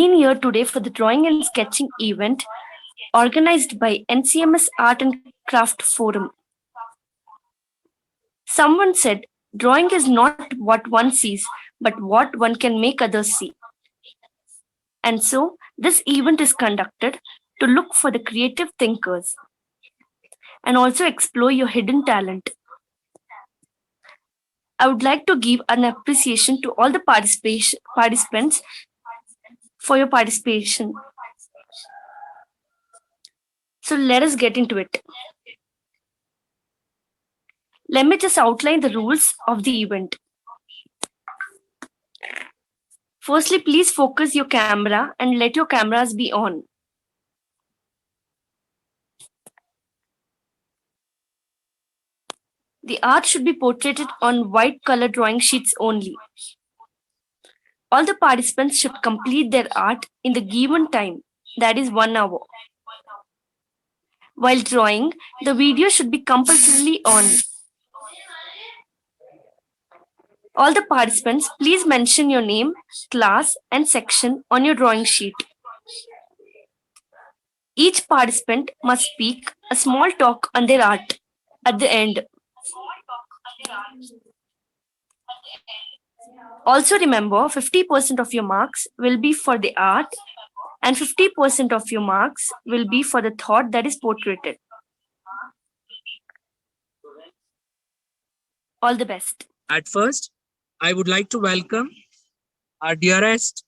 Here today for the drawing and sketching event organized by NCMS Art and Craft Forum. Someone said, drawing is not what one sees, but what one can make others see. And so, this event is conducted to look for the creative thinkers and also explore your hidden talent. I would like to give an appreciation to all the participants for your participation. So let us get into it. Let me just outline the rules of the event. Firstly, please focus your camera and let your cameras be on. The art should be portrayed on white color drawing sheets only. All the participants should complete their art in the given time, that is 1 hour. While drawing, the video should be compulsorily on. All the participants, please mention your name, class, and section on your drawing sheet. Each participant must speak a small talk on their art at the end. Also remember, 50% of your marks will be for the art and 50% of your marks will be for the thought that is portrayed. All the best. At first, I would like to welcome our dearest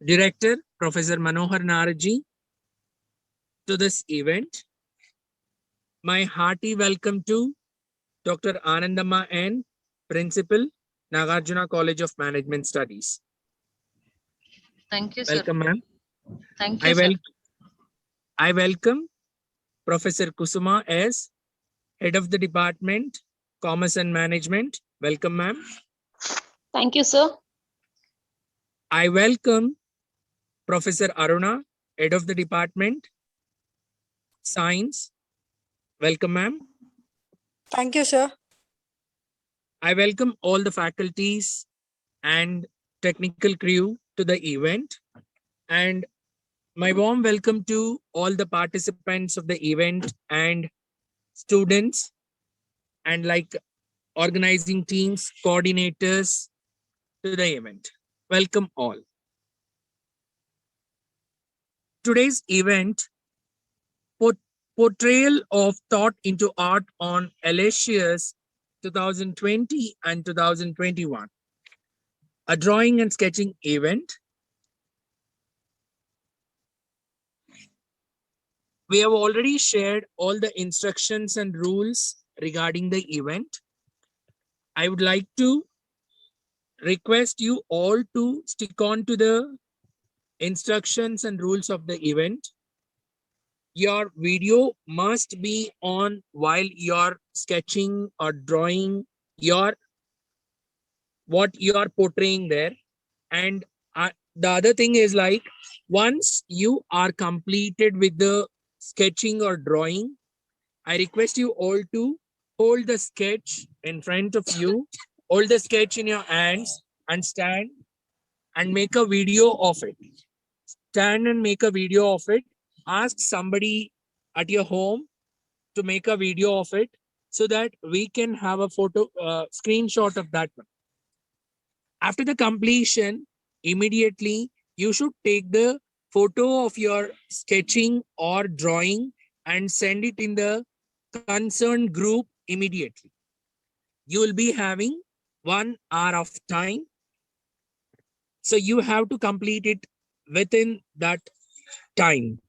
director, Professor Manohar Naraji, to this event. My hearty welcome to Dr. Anandamma N, Principal, Nagarjuna College of Management Studies. Thank you, sir. Welcome, ma'am. Thank you, sir. I welcome Professor Kusuma S, Head of the Department, Commerce and Management. Welcome, ma'am. Thank you, sir. I welcome Professor Aruna, Head of the Department, Science. Welcome, ma'am. Thank you, sir. I welcome all the faculties and technical crew to the event, and my warm welcome to all the participants of the event and students and like organizing teams, coordinators to the event. Welcome all. Today's event, portrayal of thought into art on Aloysius 2020 and 2021, a drawing and sketching event. We have already shared all the instructions and rules regarding the event. I would like to request you all to stick on to the instructions and rules of the event. Your video must be on while you're sketching or drawing what you are portraying there. And the other thing is, like, once you are completed with the sketching or drawing, I request you all to hold the sketch in front of you, hold the sketch in your hands and stand and make a video of it. Stand and make a video of it. Ask somebody at your home to make a video of it so that we can have a photo screenshot of that one. After the completion, immediately you should take the photo of your sketching or drawing and send it in the concerned group immediately. You will be having 1 hour of time. So you have to complete it within that time.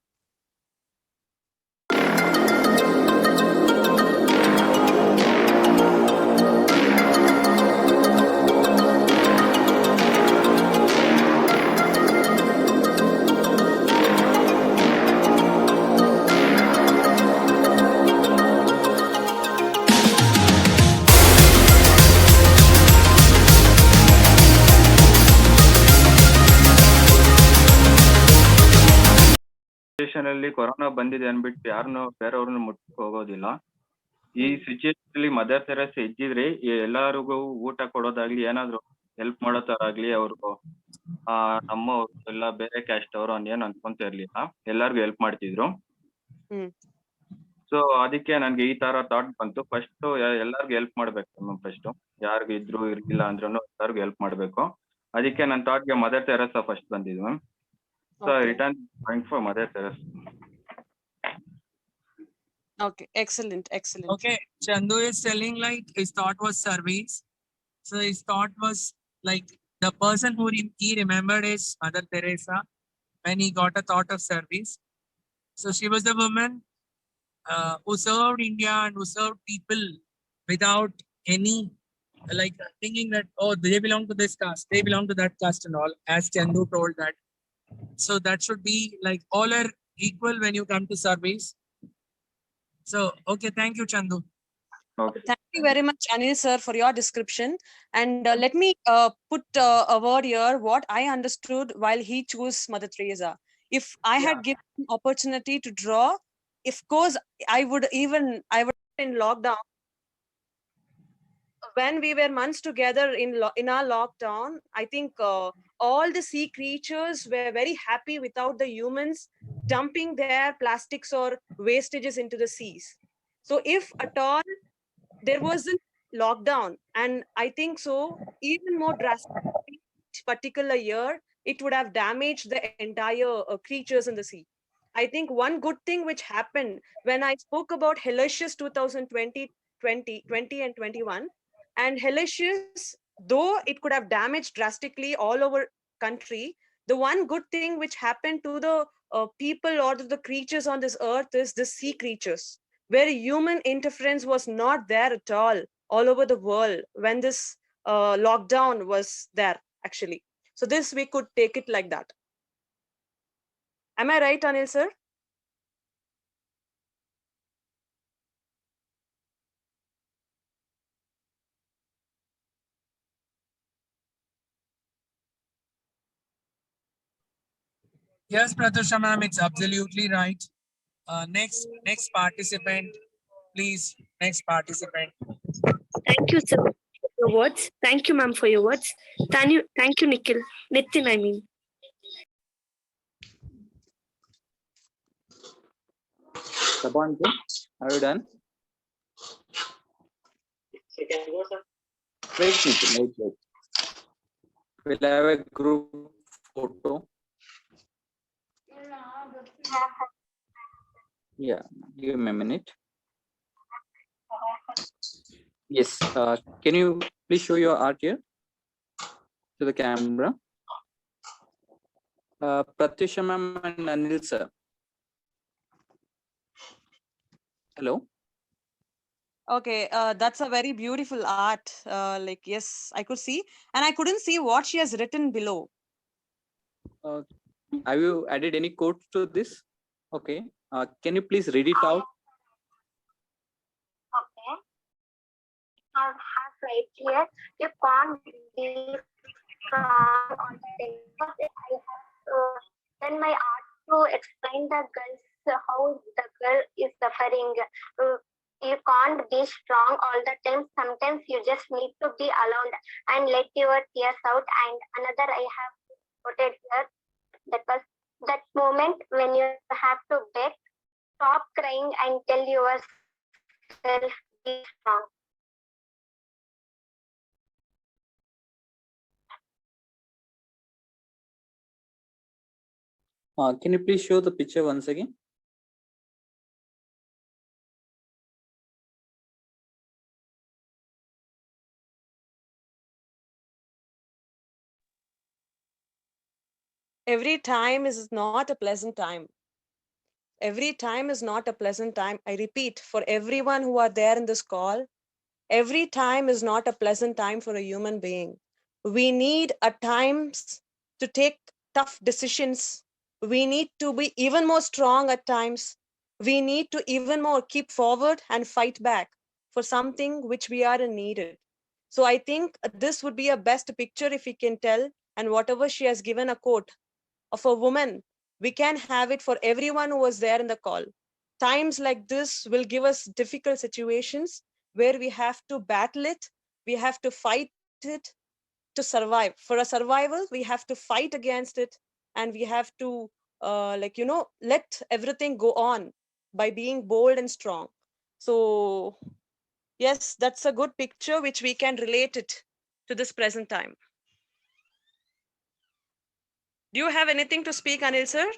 ಅಲ್ಲಿ corona ಬಂದಿದೆ ಅನ್ಬಿಟ್ಟು ಯಾರನ್ನು ಬೇರೆಯವ್ರನ್ನ ಮುಟ್ಟಕ್ಕೆ ಹೋಗೋದಿಲ್ಲ. ಈ situation ಅಲ್ಲಿ mother Teresa ಇದ್ದಿದ್ರೆ ಎಲ್ಲರಿಗೂ ಊಟ ಕೊಡೋದಾಗ್ಲಿ, ಏನಾದ್ರು ಹೆಲ್ಪ್ ಮಾಡೋ ತರ ಆಗ್ಲಿ, ಅವ್ರು ನಮ್ಮವ್ರು ಎಲ್ಲ ಬೇರೆ ಕ್ಯಾಸ್ಟ್ ಅವರು ಏನು ಅನ್ಕೊಂತ ಇರ್ಲಿಲ್ಲ, ಎಲ್ಲರಿಗೂ ಹೆಲ್ಪ್ ಮಾಡ್ತಿದ್ರು. ಹ್ಮ್. ಸೊ ಅದಕ್ಕೆ ನನ್ಗೆ ಈ ತರ ಥಾಟ್ ಬಂತು. ಫಸ್ಟ್ ಎಲ್ಲರಿಗೂ ಹೆಲ್ಪ್ ಮಾಡ್ಬೇಕು ಮ್ಯಾಮ್. ಫಸ್ಟ್ ಯಾರಿಗೂ ಇದ್ರು ಇರ್ಲಿಲ್ಲ ಅಂದ್ರೂ ಎಲ್ಲರಿಗೂ ಹೆಲ್ಪ್ ಮಾಡ್ಬೇಕು. ಅದಕ್ಕೆ ನನ್ನ ಥಾಟ್ಗೆ ಮದರ್ ತೆರೇಸಾ ಫಸ್ಟ್ ಬಂದಿದ್ದು ma'am. So Okay. Return point for mother Teresa. Okay, excellent, excellent. Okay, Chandu is telling like his thought was service. So his thought was like the person who he remembered is Mother Teresa when he got a thought of service. So she was the woman who served India and who served people without any like thinking that, oh, they belong to this caste, they belong to that caste and all, as Chandu told that. So that should be like all are equal when you come to service. So, okay, thank you, Chandu. Okay. Thank you very much, Anil sir, for your description. And let me put a word here, what I understood while he chose Mother Teresa. If I had given opportunity to draw, of course, I would in lockdown. When we were months together in our lockdown, I think all the sea creatures were very happy without the humans dumping their plastics or wastages into the seas. So if at all there was a lockdown, and I think so even more drastically each particular year, it would have damaged the entire creatures in the sea. I think one good thing which happened when I spoke about Hellacious 2020 and 21, and Hellacious, though it could have damaged drastically all over country, the one good thing which happened to the people or to the creatures on this earth is the sea creatures, where human interference was not there at all over the world when this lockdown was there actually. So this we could take it like that. Am I right, Anil sir? Yes, Pratusha ma'am, it's absolutely right. Next participant, please. Next participant. Thank you, sir, for your words. Thank you, ma'am, for your words. Thank you, Nikhil. Nitin, I mean. Sabantu, are you done? Wait, Nitin, wait. We'll have a group photo. Yeah, give me a minute. Yes, can you please show your art here to the camera? Pratyusha ma'am and Anil sir. Hello. Okay, that's a very beautiful art. Like, yes, I could see, and I couldn't see what she has written below. Have you added any quotes to this? Okay. Can you please read it out? Okay. I have right here. You can't be strong on the day. I have done my art to explain the girls how the girl is suffering. You can't be strong all the time. Sometimes you just need to be alone and let your tears out. And another I have put it here. That was that moment when you have to beg, stop crying and tell yourself be strong. Can you please show the picture once again? Every time is not a pleasant time. Every time is not a pleasant time. I repeat, for everyone who are there in this call, every time is not a pleasant time for a human being. We need at times to take tough decisions. We need to be even more strong at times. We need to even more keep forward and fight back for something which we are needed. So I think this would be a best picture if we can tell, and whatever she has given a quote of a woman, we can have it for everyone who was there in the call. Times like this will give us difficult situations where we have to battle it, we have to fight it, to survive. For a survival, we have to fight against it, and we have to let everything go on by being bold and strong. So yes, that's a good picture which we can relate it to this present time. Do you have anything to speak, Anil sir?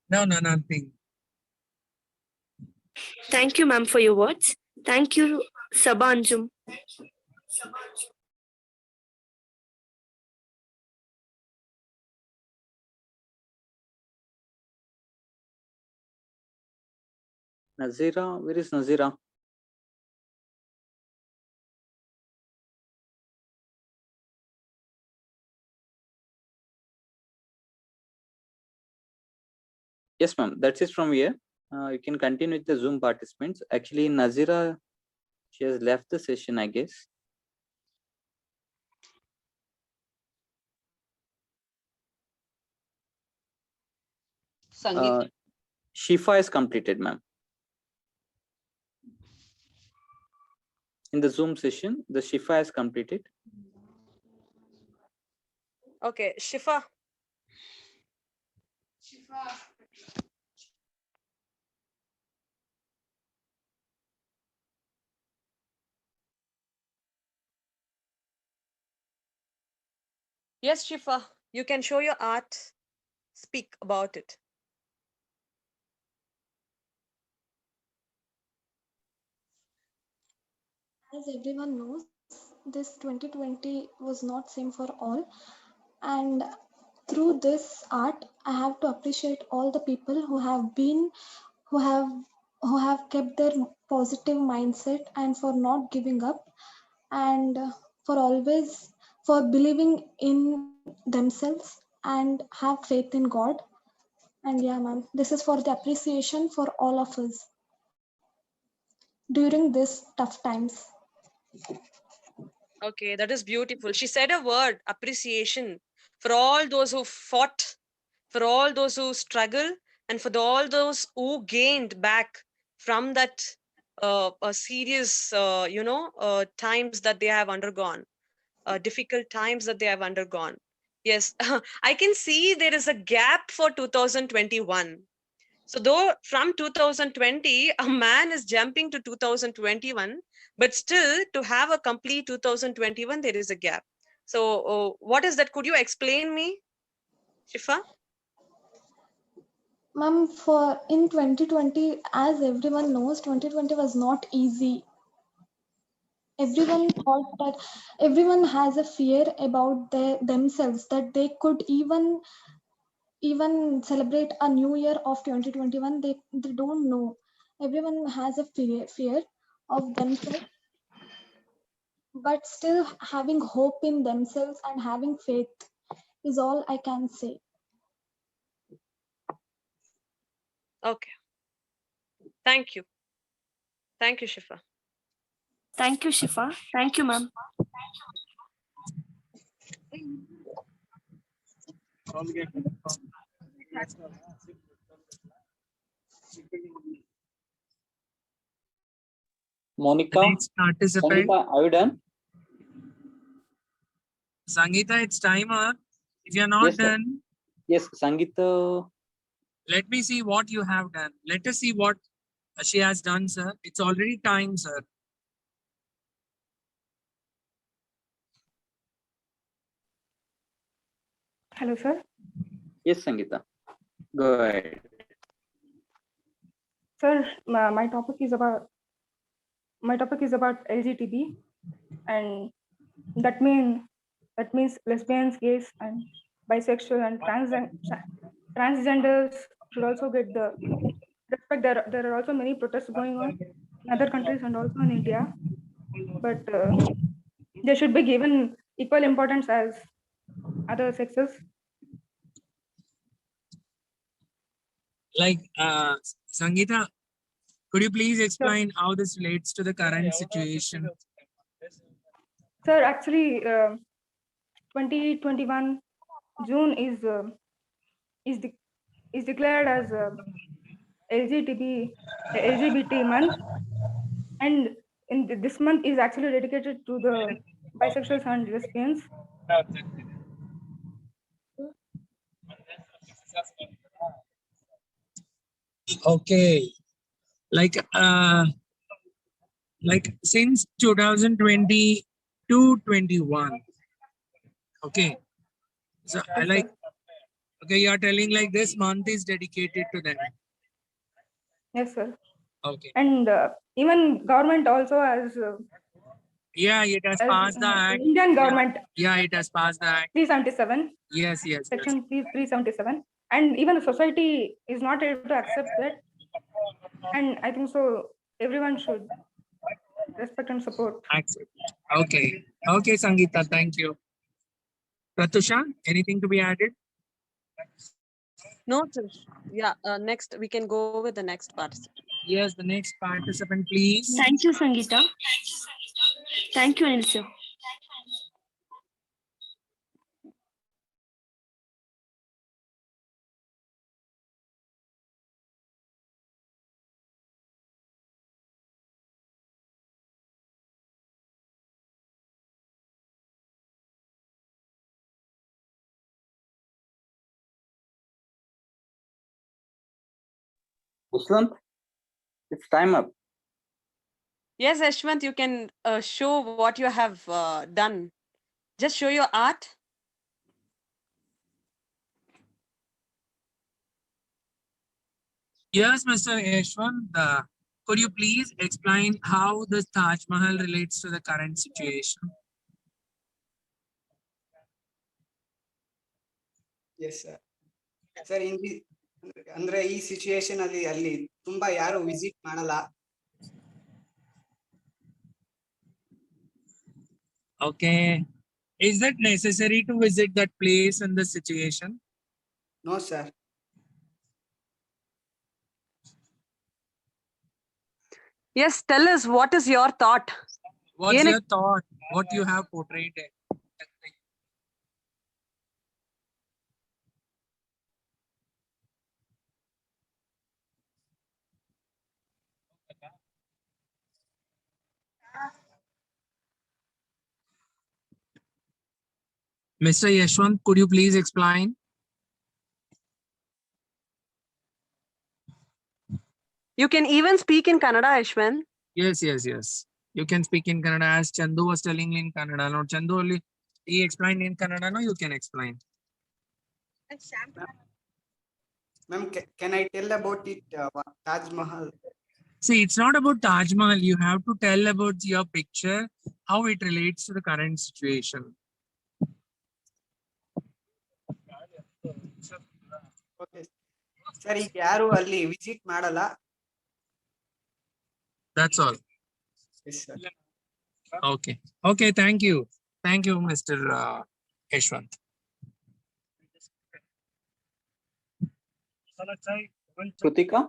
No, nothing. Thank you, ma'am, for your words. Thank you, Sabanjum. Nazira, where is Nazira? Yes, ma'am. That's it from here. You can continue with the Zoom participants. Actually, Nazira, she has left the session, I guess. Sangeeta. Shifa is completed, ma'am. In the Zoom session, the Shifa is completed. Okay, Shifa. Yes, Shifa, you can show your art. Speak about it. As everyone knows, this 2020 was not same for all, and through this art, I have to appreciate all the people who have been, who have kept their positive mindset and for not giving up, and for always for believing in themselves and have faith in God. And yeah, ma'am, this is for the appreciation for all of us during these tough times. Okay, that is beautiful. She said a word, appreciation, for all those who fought, for all those who struggle, and for all those who gained back from that serious, times that they have undergone, difficult times that they have undergone. Yes, I can see there is a gap for 2021. So though from 2020, a man is jumping to 2021, but still to have a complete 2021, there is a gap. So what is that? Could you explain me, Shifa? Ma'am, for in 2020, as everyone knows, 2020 was not easy. Everyone thought that everyone has a fear about themselves that they could even celebrate a new year of 2021. They don't know. Everyone has a fear of themselves, but still having hope in themselves and having faith is all I can say. Okay. Thank you. Thank you, Shifa. Thank you, Shifa. Thank you, ma'am. Monica, Next participant, Sangeeta, are you done? Sangeeta, it's time up. If you're not Yes, sir. done, Yes, Sangeeta. let me see what you have done. Let us see what she has done, sir. It's already time, sir. Hello, sir. Yes, Sangeeta. Go ahead. Sir, my topic is about LGTB, and that means lesbians, gays, and bisexual and transgenders should also get the respect. There are also many protests going on in other countries and also in India, but they should be given equal importance as other sexes. Like, Sangeeta, could you please explain how this relates to the current situation? Sir, actually, 2021 June is declared as LGBT month, and this month is actually dedicated to the bisexuals and lesbians. Okay. Like since 2020 to 21. Okay. So I Yes, like, sir. okay, you are telling like this month is dedicated to them. Yes, sir. Okay. And even government also has Yeah, it has as passed the act. Indian government Yeah, it has passed the act. 377, Yes, yes, yes. section 377, and even the society is not able to accept that. And I think so everyone should respect and support. Accept. Okay. Okay, Sangeeta, thank you. Pratusha, anything to be added? No, sir. Yeah, next we can go with the next participant. Yes, the next participant, please. Thank you, Sangeeta. Thank you, Anil sir. Yashwant, it's time up. Yes, Ashwant, you can show what you have done. Just show your art. Yes, Mr. Yashwant, could you please explain how the Taj Mahal relates to the current situation? Yes sir sir ಅಂದ್ರೆ ಈ situation ಅಲ್ಲಿ ತುಂಬಾ ಯಾರು visit ಮಾಡಲ್ಲ. Okay. Is that necessary to visit that place in this situation? No sir. Yes, tell us what is your thought. What's your thought? What you have portrayed? Mr. Yashwant, could you please explain? You can even speak in Kannada, Ashwant. Yes, yes, yes. You can speak in Kannada as Chandu was telling in Kannada. No, Chandu only he explained in Kannada. No, you can explain. Ma'am, can I tell about it? Taj Mahal. See, it's not about Taj Mahal. You have to tell about your picture, how it relates to the current situation. Okay. Sir ಈಗ ಯಾರು ಅಲ್ಲಿ visit ಮಾಡಲ್ಲ. That's all. Yes, sir. Okay. Okay. Thank you. Thank you, Mr. Yashwant. Krutika,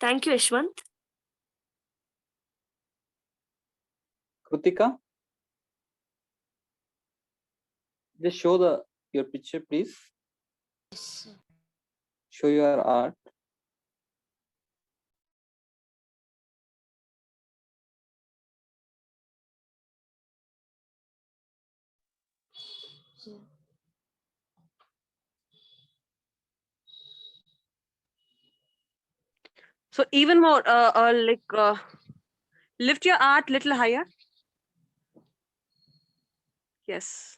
Thank you, Yashwant. Krutika, just show your picture, please. Show your art. So even more, lift your art little higher. Yes.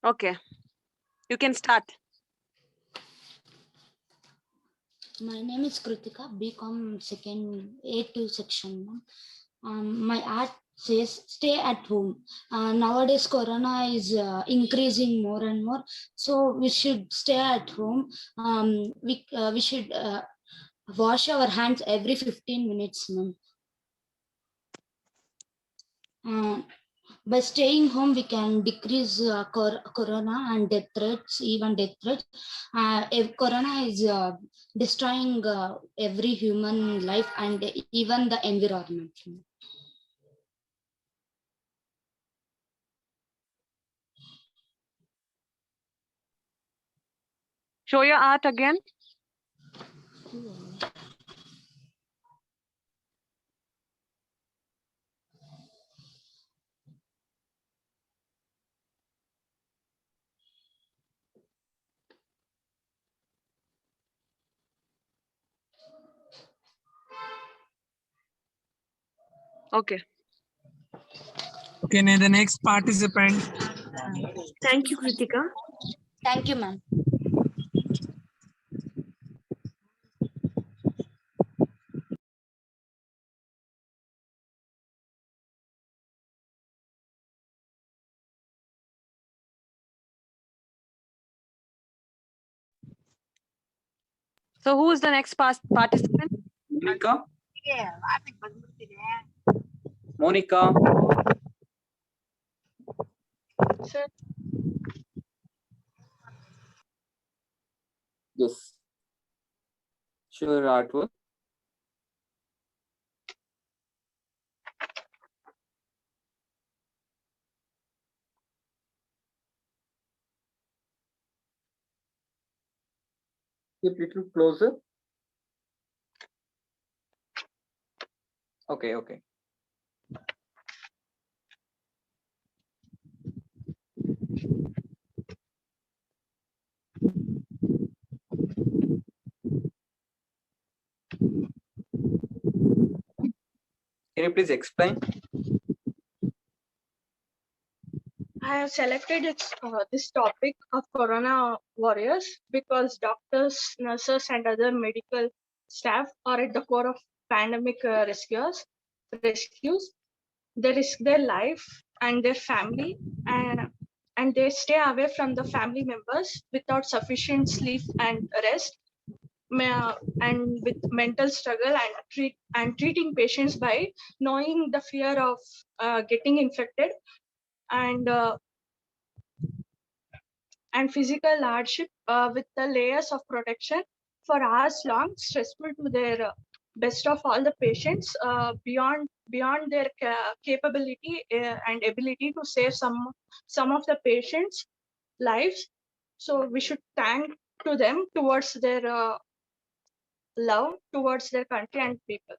Okay. You can start. My name is Kritika, BCom second A2 section. My art says stay at home. Nowadays, Corona is increasing more and more, so we should stay at home. We should wash our hands every 15 minutes. By staying home, we can decrease corona and death threats, even death threats. If corona is destroying every human life and even the environment. Show your art again. Okay. Okay, now the next participant. Thank you, Kritika. Thank you, ma'am. So who is the next participant? Monica. Monica. Sir, Yes. Show your artwork. Keep little closer. Okay, okay. Can you please explain? I have selected this topic of Corona warriors because doctors, nurses, and other medical staff are at the core of pandemic rescues. They risk their life and their family, and they stay away from the family members without sufficient sleep and rest, and with mental struggle and treating patients by knowing the fear of getting infected and physical hardship with the layers of protection for hours long, stressful to their best of all the patients, beyond their capability and ability to save some of the patients' lives. So we should thank to them towards their love towards their country and people.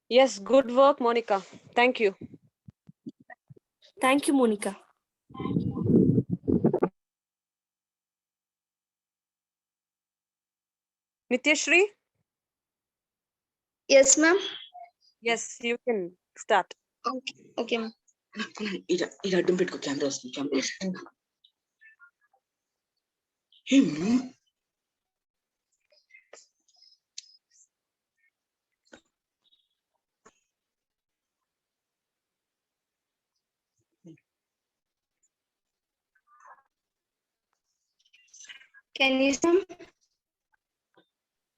Yes, good work, Monica. Thank you. Thank you, Monica. Nityashri? Yes, ma'am. Yes, you can start. Okay, ma'am. ఇది అడ్డం పెట్టుకో camera వస్తుంది Can you see?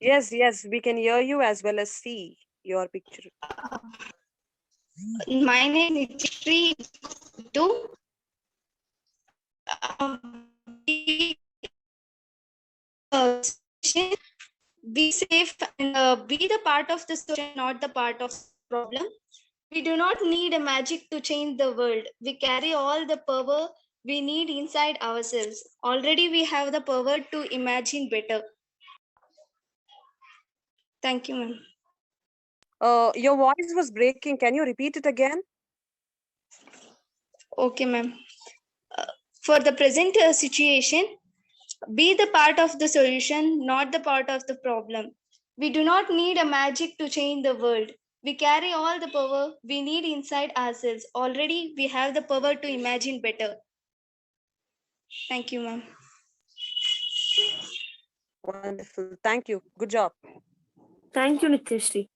Yes, yes, we can hear you as well as see your picture. My name is Nityashri. Be safe and be the part of the solution, not the part of the problem. We do not need a magic to change the world. We carry all the power we need inside ourselves. Already we have the power to imagine better. Thank you, ma'am. Your voice was breaking. Can you repeat it again? Okay, ma'am. For the present situation, be the part of the solution, not the part of the problem. We do not need a magic to change the world. We carry all the power we need inside ourselves. Already we have the power to imagine better. Thank you, ma'am. Wonderful. Thank you. Good job. Thank you, Nityashri.